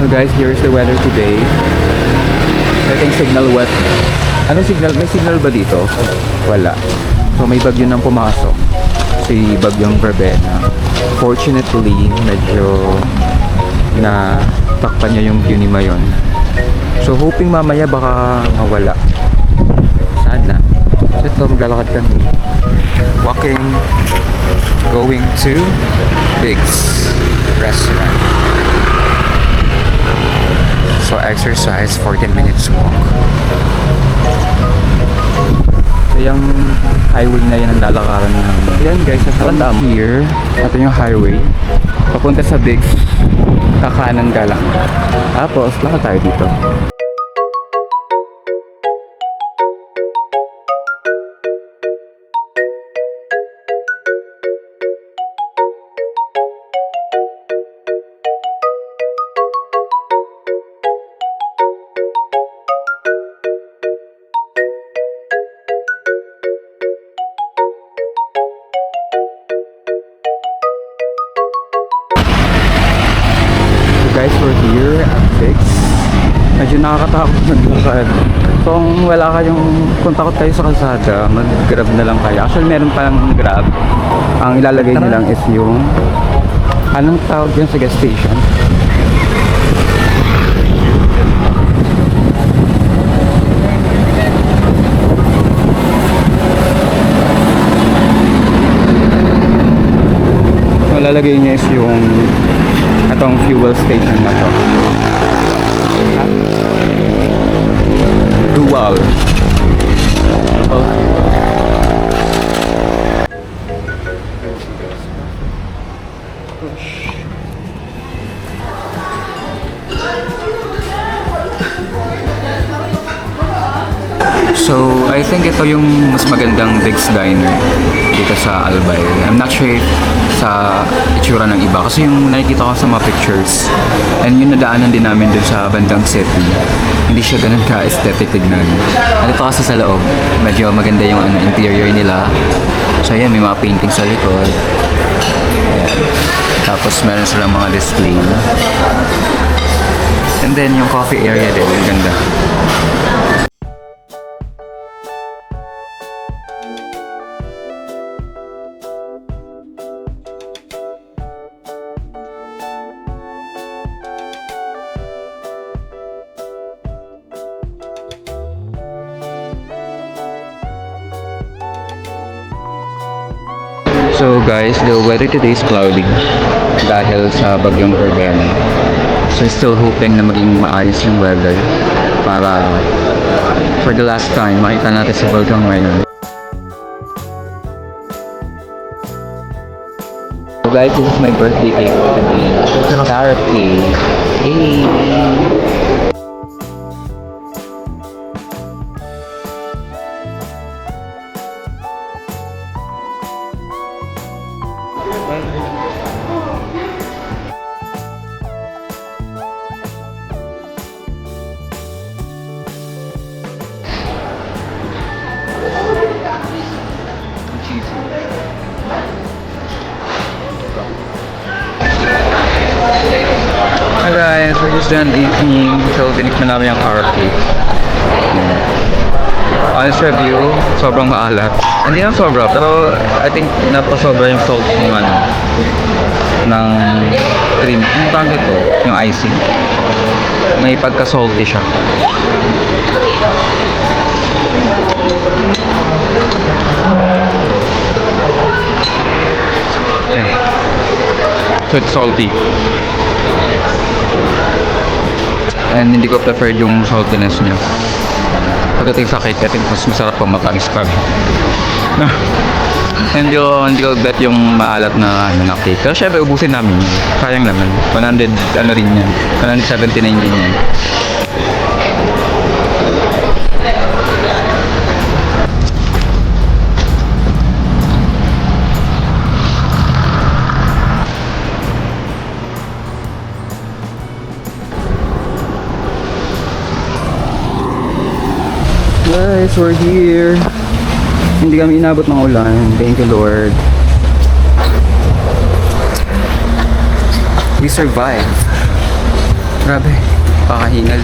So guys, here's the weather today. I think signal what? Ano signal? May signal ba dito? Wala. So may bagyo nang pumasok. Si bagyong Verbena. Fortunately, medyo na takpan niya yung Yunima yun. So hoping mamaya baka mawala. Sana. So ito, maglalakad kami. Walking. Going to Big's restaurant. So exercise, 14 minutes walk. So yung highway na yan ang lalakaran namin. Yan guys, sa here, ito yung highway. Papunta sa Big's, kakanan ka lang. Tapos, lakad tayo dito. Guys, we're here at Big's. Medyo nakakatakot maglakad. Kung wala kayong, kung takot kayo sa kalsada, mag-grab na lang kayo. Actually, meron palang grab. Ang ilalagay nilang is yung, anong tawag yun sa gas station? Ang ilalagay niya is yung itong fuel station na to. Dual. So, I think ito yung mas magandang Big's Diner dito sa Albay. I'm not sure sa itsura ng iba kasi yung nakikita ko sa mga pictures and yung nadaanan din namin dun sa bandang city, hindi siya ganun ka-aesthetic tignan. At ito kasi sa loob, medyo maganda yung interior nila. So ayan, may mga painting sa likod. Ayan. Tapos meron silang mga display. And then yung coffee area din, ang ganda. So guys, the weather today is cloudy dahil sa bagyong Verbena. So still hoping na maging maayos yung weather para for the last time makita natin si Volcano ngayon. So guys, this is my birthday cake today. Therapy. Hey! Hi guys, we're just done eating. So tinikman namin yung carrot cake. Honest review, sobrang maalat. Hindi lang sobra, pero I think napasobra yung salt ng ng cream. Ang tawag ito, yung icing. May pagka-salty siya. Okay. So it's salty. And hindi ko preferred yung saltiness niya. Pagdating sa cake, I think mas masarap pang matamis pa. Hindi ko bet yung maalat na cake. Pero syempre ubusin namin. Sayang naman. 100 ano rin yan. 179 din yan. Guys, we're here. Hindi kami inabot ng ulan. Thank you, Lord. We survived. Grabe, pakahingal.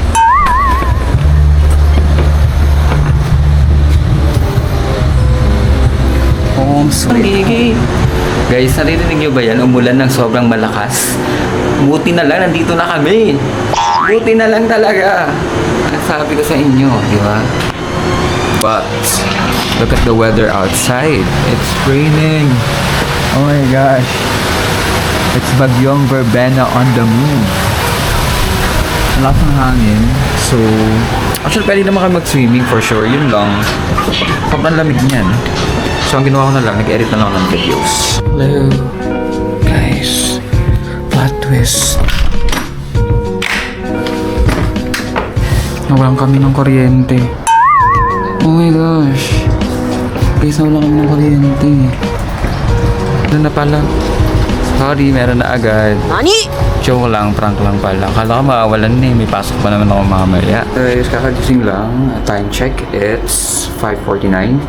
Oh, sweet. Guys, naririnig nyo ba yan? Umulan ng sobrang malakas. Buti na lang, nandito na kami. Buti na lang talaga. Ang sabi ko sa inyo, di ba? But, look at the weather outside. It's raining. Oh my gosh. It's Bagyong Verbena on the move. Lakas ng hangin. So, actually, pwede naman kayo mag-swimming for sure. Yun lang. Sobrang lamig niyan. So, ang ginawa ko na lang, nag-edit na lang ng videos. Hello, guys. Plot twist. Nawalan kami ng kuryente. Oh my gosh. Guys, nawalan kami ng kuryente. Ano na pala? Sorry, meron na agad. Nani? Joke lang, prank lang pala. Akala ko makawalan na eh. May pasok pa naman ako mamaya. Guys, kakagising lang. Time check, it's 5:49.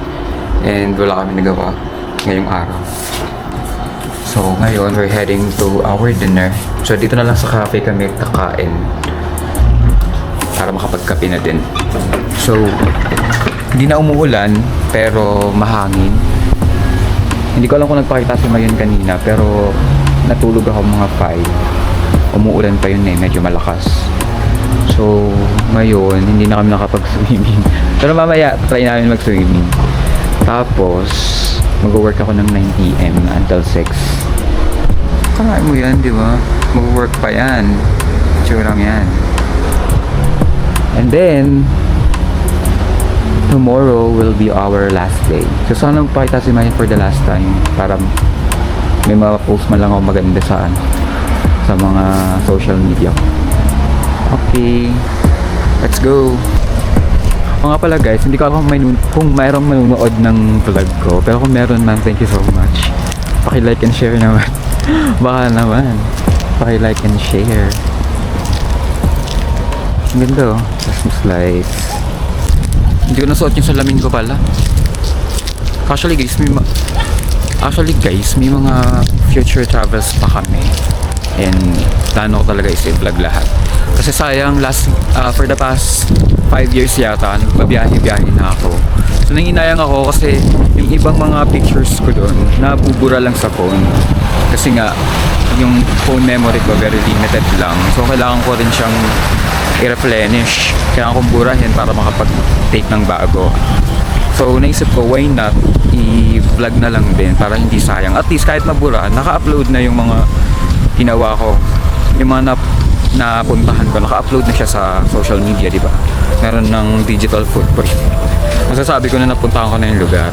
And wala kami nagawa ngayong araw. So, ngayon, we're heading to our dinner. So, dito na lang sa cafe kami kakain. Para makapagkape na din. So, hindi na umuulan, pero mahangin. Hindi ko alam kung nagpakita si Mayon kanina, pero natulog ako mga 5. Umuulan pa yun eh, medyo malakas. So, ngayon, hindi na kami nakapag-swimming. Pero mamaya, try namin mag-swimming. Tapos, mag-work ako ng 9 PM until 6. Kakain mo yan, di ba? Mag-work pa yan. Tsurang yan. And then, tomorrow will be our last day. So, sana magpakita si Mayan for the last time para may ma-post man lang ako maganda sa mga social media. Okay. Let's go. O nga pala guys, hindi ko alam kung mayroong manunood ng vlog ko. Pero kung meron man, thank you so much. Paki-like and share naman. Baka naman. Paki-like and share. Ang ganda oh. Christmas lights. Hindi ko nasuot yung salamin ko pala. Actually guys, may mga future travels pa kami. And plano ko talaga is i-vlog lahat. Kasi sayang for the past 5 years yata, nagpabiyahe-biyahe na ako. So nanginayang ako kasi yung ibang mga pictures ko doon, nabubura lang sa phone. Kasi nga, yung phone memory ko very limited lang. So kailangan ko rin siyang i-replenish. Kailangan kong burahin para makapag-take ng bago. So naisip ko, why not i-vlog na lang din para hindi sayang. At least kahit mabura, naka-upload na yung mga ginawa ko. Yung mga napuntahan ko, naka-upload na siya sa social media, di ba? Meron ng digital footprint. Masasabi ko na napuntahan ko na yung lugar.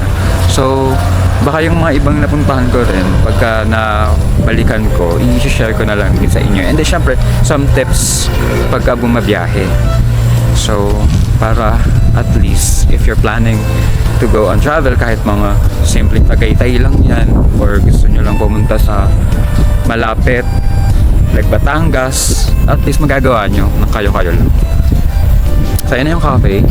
So, baka yung mga ibang napuntahan ko rin, pagka nabalikan ko, i-share ko na lang din sa inyo. And then, syempre, some tips pagka bumabiyahe. So, para at least, if you're planning to go on travel, kahit mga simpleng Tagaytay lang yan, or gusto nyo lang pumunta sa malapit, like Batangas, at least magagawa nyo ng kayo-kayo lang. So, yun na yung cafe.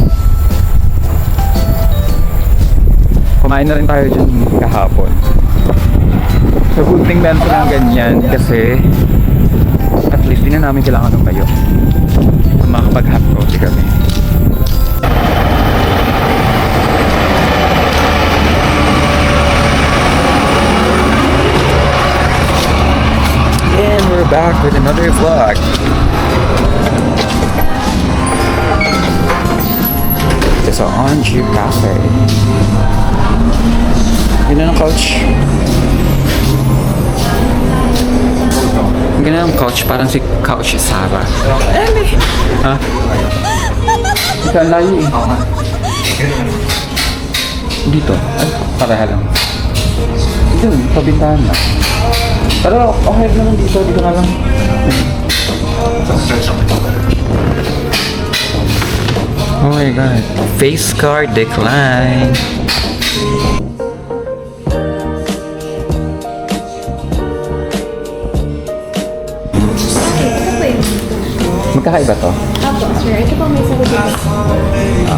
Kumain na rin tayo dyan kahapon. So, good thing meron lang ganyan kasi at least din na namin kailangan ng kayo. Makapag-hot coffee kami. And we're back with another vlog. It's an Anju Cafe. Yun na ng couch. Ang ganda ng couch, parang si Couch Sarah. Ha? Ika layo eh. Dito. Ay, pareha lang. Dito, pabintahan na. Pero okay naman dito na lang. Oh my god. Face card decline. Magkakaiba to? Opo, sir. Ito po may sagot dito.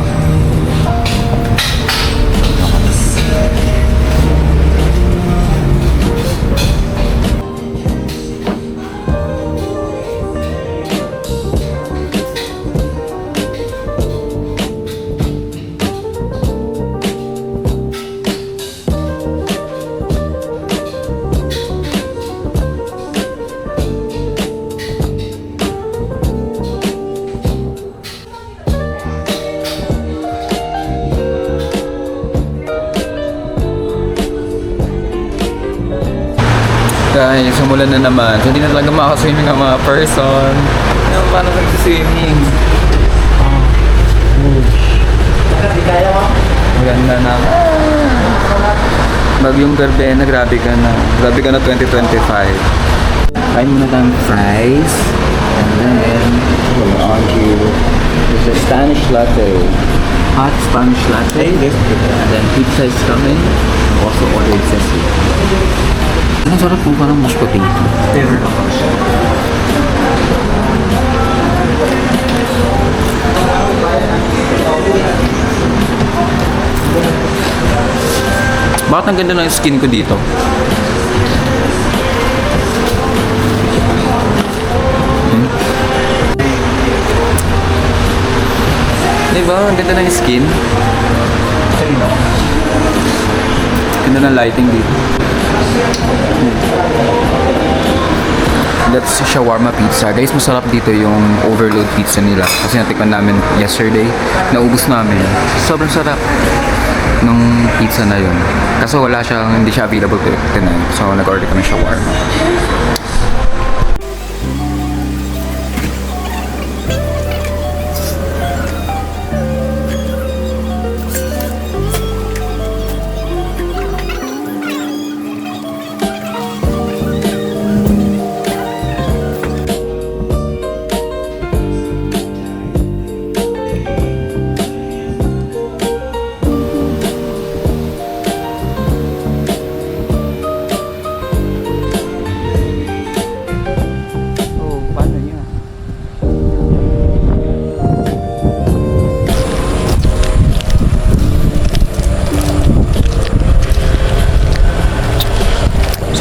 Guys, umulan na naman. So, hindi na talaga makaswimming ang mga person. Ano, paano mag-swimming? Maganda na. Bagyong Verbena, grabe ka na. Grabe ka na 2025. Kain muna tayong fries. And then, we'll argue. There's a Spanish latte. Hot Spanish latte. And then pizza is coming. Also ordered sesame. Ang sarap po, parang mashed potato. Favorite ako. Bakit ang ganda ng skin ko dito? Diba? Ang ganda ng skin. Ganda ng lighting dito. That's shawarma pizza. Guys, masarap dito yung overload pizza nila. Kasi natikman namin yesterday. Naubos namin. Sobrang sarap nung pizza na yun. Kaso hindi siya available tonight. So nag-order kami shawarma.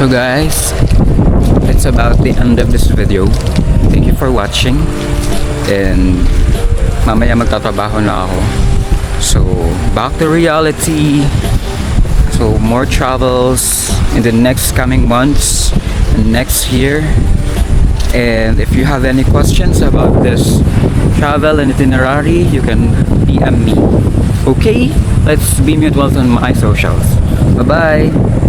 So guys, it's about the end of this video. Thank you for watching. And mamaya magtatrabaho na ako. So back to reality. So more travels in the next coming months and next year. And if you have any questions about this travel and itinerary, you can PM me. Okay? Let's be mutuals on my socials. Bye-bye!